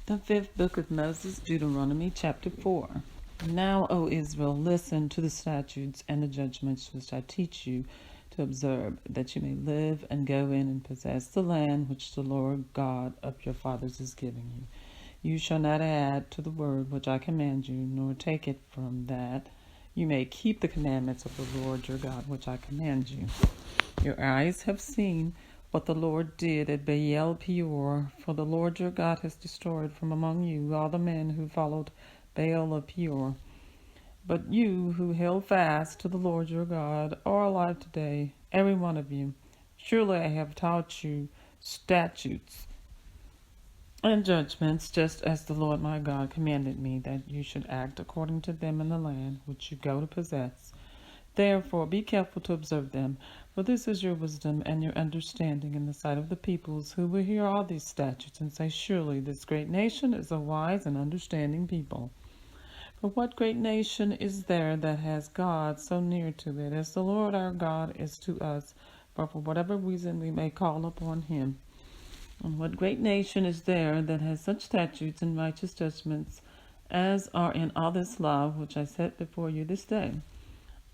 The fifth book of Moses, Deuteronomy, chapter 4. Now, O Israel, listen to the statutes and the judgments which I teach you to observe, that you may live and go in and possess the land which the Lord God of your fathers is giving you. You shall not add to the word which I command you, nor take it from that. You may keep the commandments of the Lord your God which I command you. Your eyes have seen what the Lord did at Baal Peor, for the Lord your God has destroyed from among you all the men who followed Baal of Peor. But you who held fast to the Lord your God are alive today, every one of you. Surely I have taught you statutes and judgments, just as the Lord my God commanded me, that you should act according to them in the land which you go to possess. Therefore be careful to observe them, for this is your wisdom and your understanding in the sight of the peoples, who will hear all these statutes and say, surely this great nation is a wise and understanding people. For what great nation is there that has God so near to it as the Lord our God is to us, for whatever reason we may call upon him? And what great nation is there that has such statutes and righteous judgments as are in all this law which I set before you this day?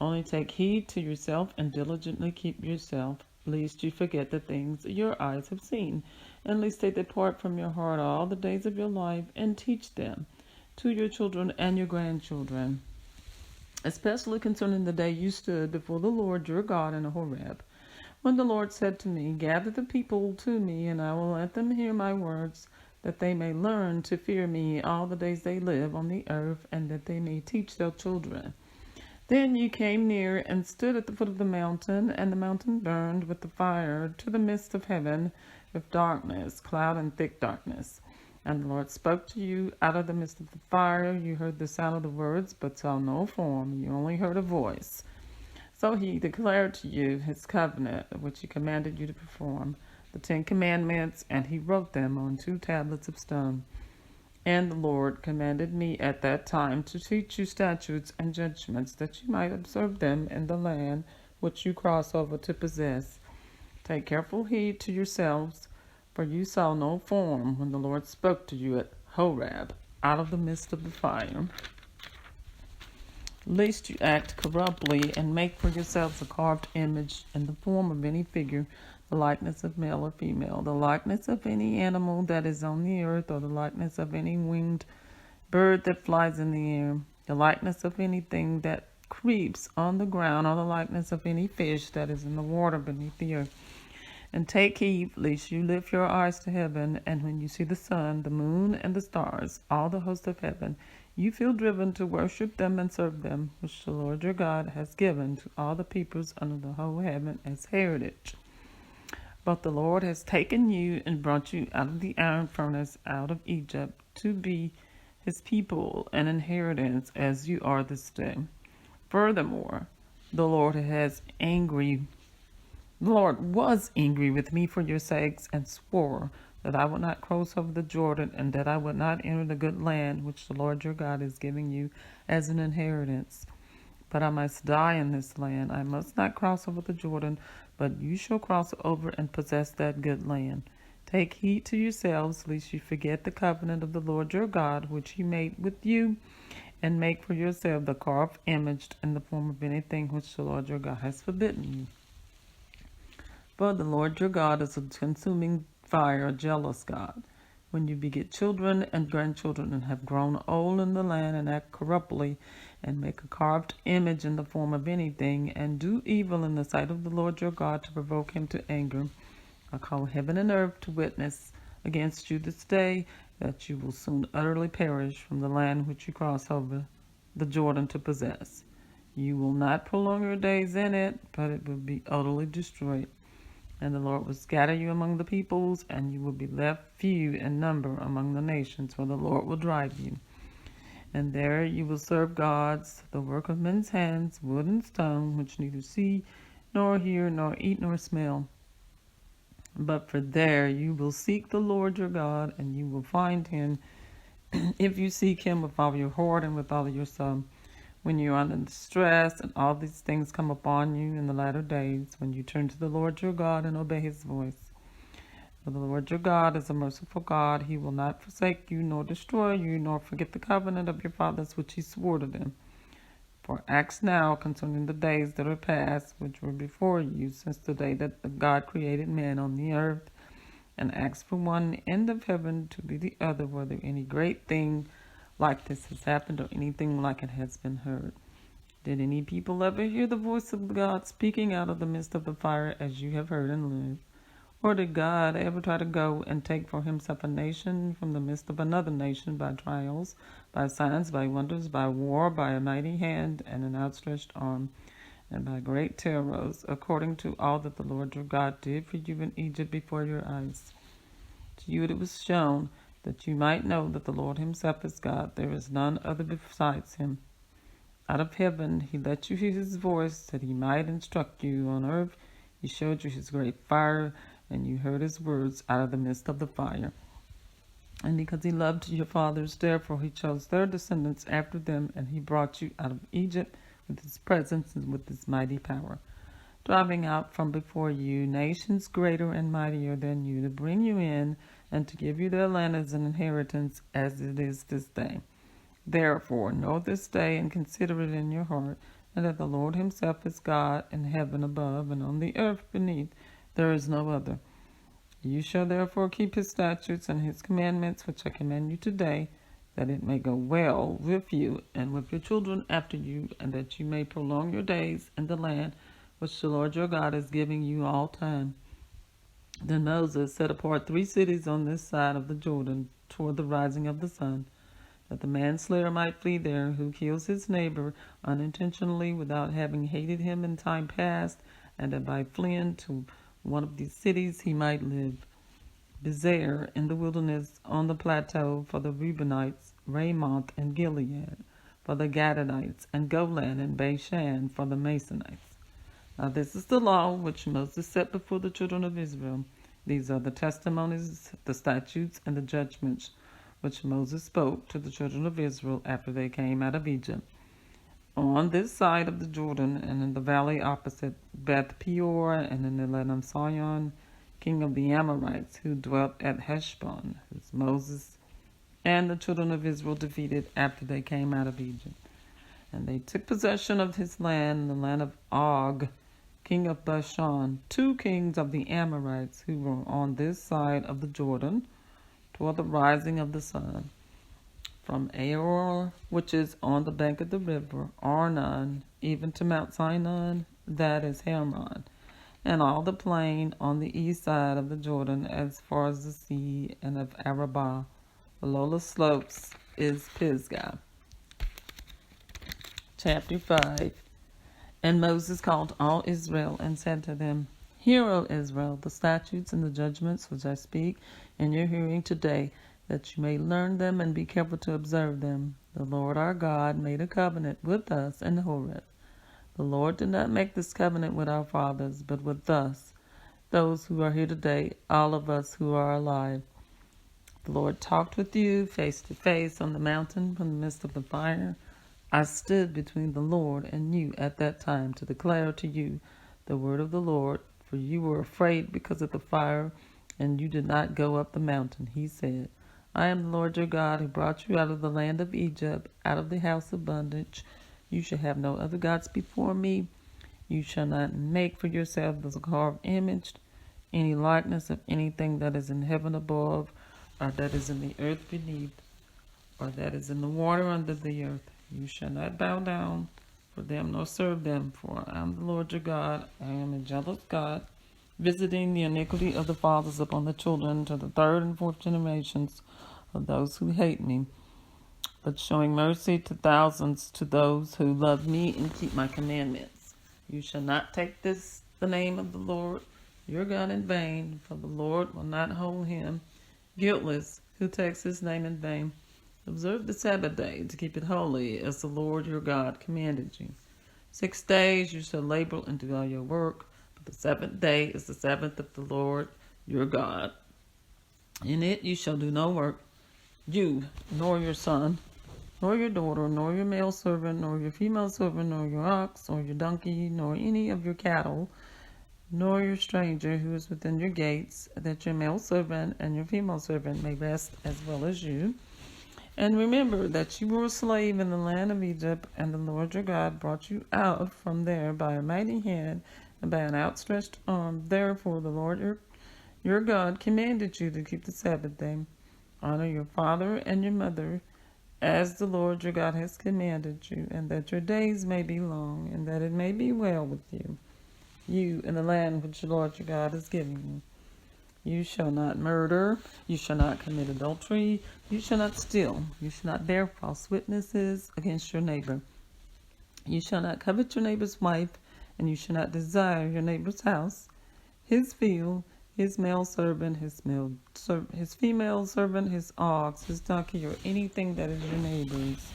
Only take heed to yourself and diligently keep yourself, lest you forget the things your eyes have seen, and lest they depart from your heart all the days of your life, and teach them to your children and your grandchildren, especially concerning the day you stood before the Lord your God in Horeb, when the Lord said to me, gather the people to me, and I will let them hear my words, that they may learn to fear me all the days they live on the earth, and that they may teach their children. Then you came near and stood at the foot of the mountain, and the mountain burned with the fire to the midst of heaven with darkness, cloud and thick darkness. And the Lord spoke to you out of the midst of the fire. You heard the sound of the words, but saw no form. You only heard a voice. So he declared to you his covenant, which he commanded you to perform, the 10 Commandments, and he wrote them on 2 tablets of stone. And the Lord commanded me at that time to teach you statutes and judgments, that you might observe them in the land which you cross over to possess. Take careful heed to yourselves, for you saw no form when the Lord spoke to you at Horeb out of the midst of the fire, lest you act corruptly and make for yourselves a carved image in the form of any figure, the likeness of male or female, the likeness of any animal that is on the earth, or the likeness of any winged bird that flies in the air, the likeness of anything that creeps on the ground, or the likeness of any fish that is in the water beneath the earth. And take heed, lest you lift your eyes to heaven, and when you see the sun, the moon, and the stars, all the host of heaven, you feel driven to worship them and serve them, which the Lord your God has given to all the peoples under the whole heaven as heritage. But the Lord has taken you and brought you out of the iron furnace, out of Egypt, to be his people, an inheritance, as you are this day. Furthermore, the Lord was angry with me for your sakes, and swore that I would not cross over the Jordan, and that I would not enter the good land which the Lord your God is giving you as an inheritance. But I must die in this land. I must not cross over the Jordan, but you shall cross over and possess that good land. Take heed to yourselves, lest you forget the covenant of the Lord your God, which he made with you, and make for yourself the carved image in the form of anything which the Lord your God has forbidden you. For the Lord your God is a consuming fire, a jealous God. When you beget children and grandchildren, and have grown old in the land, and act corruptly, and make a carved image in the form of anything, and do evil in the sight of the Lord your God to provoke him to anger, I call heaven and earth to witness against you this day, that you will soon utterly perish from the land which you cross over the Jordan to possess. You will not prolong your days in it, but it will be utterly destroyed. And the Lord will scatter you among the peoples, and you will be left few in number among the nations, for the Lord will drive you. And there you will serve gods, the work of men's hands, wood and stone, which neither see, nor hear, nor eat, nor smell. But for there you will seek the Lord your God, and you will find him, if you seek him with all your heart and with all your soul. When you are under distress, and all these things come upon you in the latter days, when you turn to the Lord your God and obey his voice. For the Lord your God is a merciful God. He will not forsake you, nor destroy you, nor forget the covenant of your fathers which he swore to them. For acts now concerning the days that are past, which were before you, since the day that God created man on the earth, and acts from one end of heaven to the other, whether any great thing like this has happened, or anything like it has been heard. Did any people ever hear the voice of God speaking out of the midst of the fire, as you have heard and lived? Or did God ever try to go and take for himself a nation from the midst of another nation by trials, by signs, by wonders, by war, by a mighty hand and an outstretched arm, and by great terrors, according to all that the Lord your God did for you in Egypt before your eyes? To you it was shown that you might know that the Lord himself is God. There is none other besides him. Out of heaven he let you hear his voice, that he might instruct you. On earth he showed you his great fire, and you heard his words out of the midst of the fire. And because he loved your fathers, therefore he chose their descendants after them, and he brought you out of Egypt with his presence and with his mighty power, driving out from before you nations greater and mightier than you, to bring you in and to give you their land as an inheritance, as it is this day. Therefore know this day and consider it in your heart, and that the Lord himself is God in heaven above, and on the earth beneath. There is no other. You shall therefore keep his statutes and his commandments, which I command you today, that it may go well with you and with your children after you, and that you may prolong your days in the land which the Lord your God is giving you all time. Then Moses set apart 3 cities on this side of the Jordan toward the rising of the sun, that the manslayer might flee there who kills his neighbor unintentionally without having hated him in time past, and that by fleeing to one of these cities he might live. Bezer in the wilderness on the plateau for the Reubenites, Ramoth and Gilead for the Gadites, and Golan and Bashan for the Masonites. Now this is the law which Moses set before the children of Israel. These are the testimonies, the statutes, and the judgments which Moses spoke to the children of Israel after they came out of Egypt. On this side of the Jordan, and in the valley opposite Beth Peor, and in the land of Sihon, king of the Amorites, who dwelt at Heshbon, whom Moses and the children of Israel defeated after they came out of Egypt. And they took possession of his land, the land of Og, king of Bashan, 2 kings of the Amorites, who were on this side of the Jordan, toward the rising of the sun, from Aor, which is on the bank of the river, Arnon, even to Mount Sinai, that is Hermon, and all the plain on the east side of the Jordan, as far as the sea, and of Arabah. Below the slopes is Pisgah. Chapter 5. And Moses called all Israel and said to them, Hear, O Israel, the statutes and the judgments which I speak in your hearing today, that you may learn them and be careful to observe them. The Lord our God made a covenant with us in Horeb. The Lord did not make this covenant with our fathers, but with us, those who are here today, all of us who are alive. The Lord talked with you face to face on the mountain from the midst of the fire. I stood between the Lord and you at that time to declare to you the word of the Lord, for you were afraid because of the fire, and you did not go up the mountain. He said, I am the Lord your God, who brought you out of the land of Egypt, out of the house of bondage. You shall have no other gods before me. You shall not make for yourselves a carved image, any likeness of anything that is in heaven above, or that is in the earth beneath, or that is in the water under the earth. You shall not bow down for them, nor serve them, for I am the Lord your God. I am a jealous God, visiting the iniquity of the fathers upon the children to the 3rd and 4th generations of those who hate me, but showing mercy to thousands to those who love me and keep my commandments. You shall not take the name of the Lord your God in vain, for the Lord will not hold him guiltless who takes his name in vain. Observe the Sabbath day to keep it holy, as the Lord your God commanded you. 6 days you shall labor and do all your work, but the 7th day is the Sabbath of the Lord your God. In it you shall do no work, you, nor your son, nor your daughter, nor your male servant, nor your female servant, nor your ox, or your donkey, nor any of your cattle, nor your stranger who is within your gates, that your male servant and your female servant may rest as well as you. And remember that you were a slave in the land of Egypt, and the Lord your God brought you out from there by a mighty hand and by an outstretched arm. Therefore the Lord your God commanded you to keep the Sabbath day. Honor your father and your mother, as the Lord your God has commanded you, and that your days may be long, and that it may be well with you in the land which the Lord your God is giving you. You shall not murder, you shall not commit adultery, you shall not steal, you shall not bear false witnesses against your neighbor. You shall not covet your neighbor's wife, and you shall not desire your neighbor's house, his field, his male servant, his female servant, his ox, his donkey, or anything that is your neighbor's.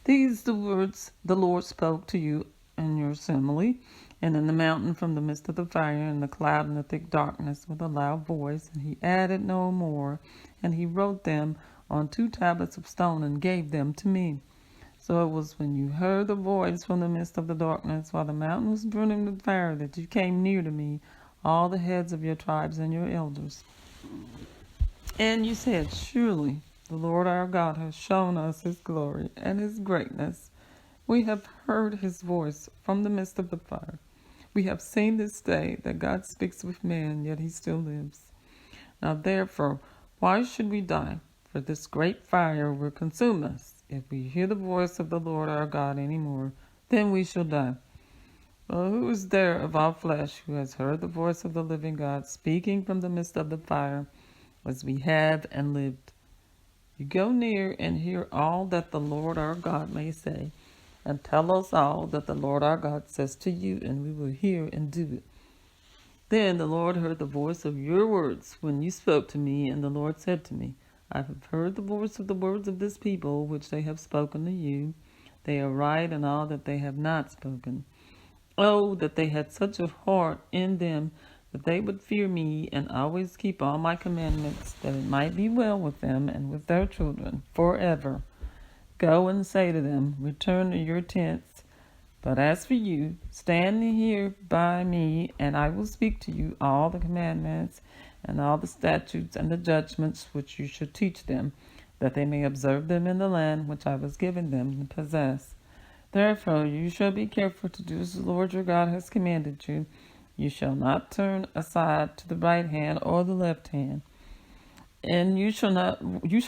These the words the Lord spoke to you in your assembly, and in the mountain from the midst of the fire, and the cloud and the thick darkness with a loud voice. And he added no more, and he wrote them on 2 tablets of stone and gave them to me. So it was when you heard the voice from the midst of the darkness, while the mountain was burning with fire, that you came near to me, all the heads of your tribes and your elders. And you said, surely the Lord our God has shown us his glory and his greatness. We have heard his voice from the midst of the fire. We have seen this day that God speaks with man, yet he still lives. Now therefore, why should we die? For this great fire will consume us. If we hear the voice of the Lord our God any more, then we shall die. Well, who is there of all flesh who has heard the voice of the living God speaking from the midst of the fire, as we have and lived? You go near and hear all that the Lord our God may say, and tell us all that the Lord our God says to you, and we will hear and do it. Then the Lord heard the voice of your words when you spoke to me, and the Lord said to me, I have heard the voice of the words of this people, which they have spoken to you. They are right in all that they have not spoken. Oh, that they had such a heart in them, that they would fear me and always keep all my commandments, that it might be well with them and with their children forever. Go and say to them, return to your tents. But as for you, stand here by me, and I will speak to you all the commandments and all the statutes and the judgments which you should teach them, that they may observe them in the land which I was giving them to possess. Therefore you shall be careful to do as the Lord your God has commanded you. You shall not turn aside to the right hand or the left hand. And you shall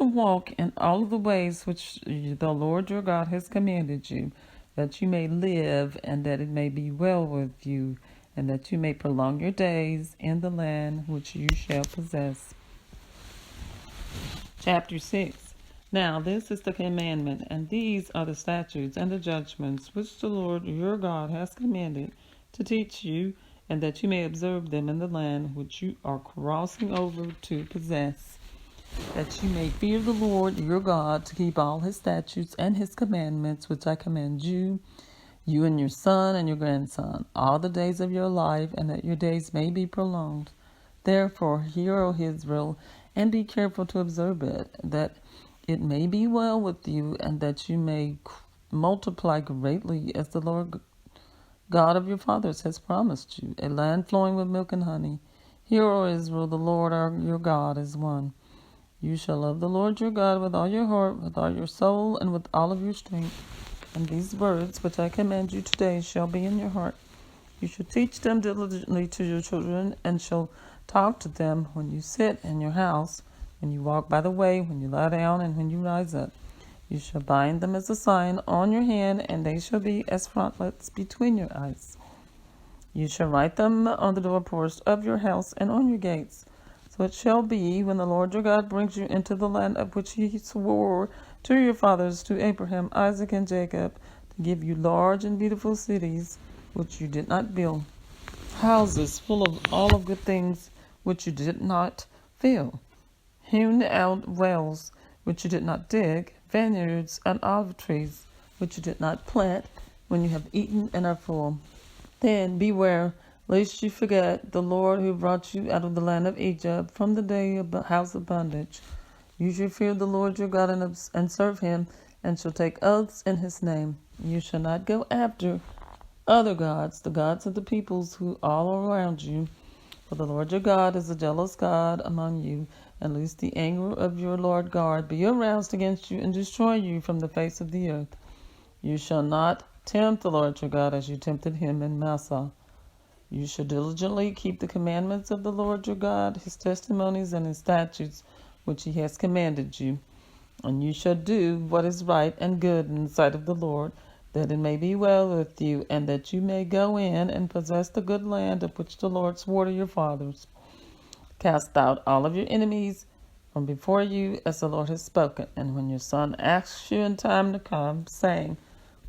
walk in all of the ways which the Lord your God has commanded you, that you may live, and that it may be well with you, and that you may prolong your days in the land which you shall possess. Chapter 6. Now this is the commandment, and these are the statutes and the judgments which the Lord your God has commanded to teach you, and that you may observe them in the land which you are crossing over to possess, that you may fear the Lord your God, to keep all his statutes and his commandments which I command you, you and your son and your grandson, all the days of your life, and that your days may be prolonged. Therefore hear, O Israel, and be careful to observe it, that it may be well with you, and that you may multiply greatly, as the Lord God of your fathers has promised you, a land flowing with milk and honey. Hear, O Israel, the Lord your God is one. You shall love the Lord your God with all your heart, with all your soul, and with all of your strength. And these words which I command you today shall be in your heart. You shall teach them diligently to your children, and shall talk to them when you sit in your house, when you walk by the way, when you lie down, and when you rise up. You shall bind them as a sign on your hand, and they shall be as frontlets between your eyes. You shall write them on the doorposts of your house and on your gates. So it shall be, when the Lord your God brings you into the land of which he swore to your fathers, to Abraham, Isaac, and Jacob, to give you large and beautiful cities, which you did not build, houses full of all of good things, which you did not fill, hewn out wells, which you did not dig, vineyards and olive trees, which you did not plant, when you have eaten and are full. Then beware, lest you forget the Lord who brought you out of the land of Egypt, from the day of the house of bondage. You shall fear the Lord your God, and serve him, and shall take oaths in his name. You shall not go after other gods, the gods of the peoples who all around you. For the Lord your God is a jealous God among you, and lest the anger of your Lord God be aroused against you and destroy you from the face of the earth. You shall not tempt the Lord your God as you tempted him in Massah. You shall diligently keep the commandments of the Lord your God, his testimonies and his statutes, which he has commanded you. And you shall do what is right and good in the sight of the Lord, that it may be well with you, and that you may go in and possess the good land of which the Lord swore to your fathers. Cast out all of your enemies from before you, as the Lord has spoken. And when your son asks you in time to come, saying,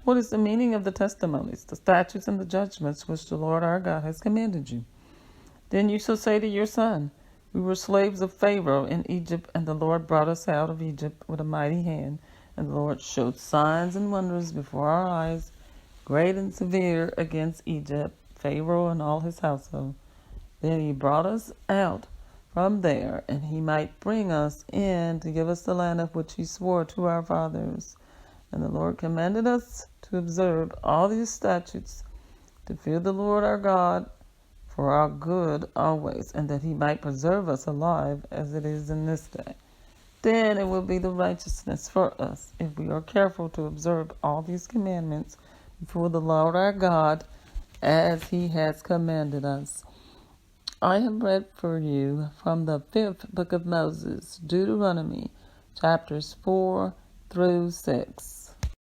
what is the meaning of the testimonies, the statutes, and the judgments which the Lord our God has commanded you? Then you shall say to your son, we were slaves of Pharaoh in Egypt, and the Lord brought us out of Egypt with a mighty hand. And the Lord showed signs and wonders before our eyes, great and severe, against Egypt, Pharaoh and all his household. Then he brought us out from there, and he might bring us in to give us the land of which he swore to our fathers. And the Lord commanded us to observe all these statutes, to fear the Lord our God for our good always, and that he might preserve us alive as it is in this day. Then it will be the righteousness for us if we are careful to observe all these commandments before the Lord our God as he has commanded us. I have read for you from the 5th book of Moses, Deuteronomy, chapters 4 through 6.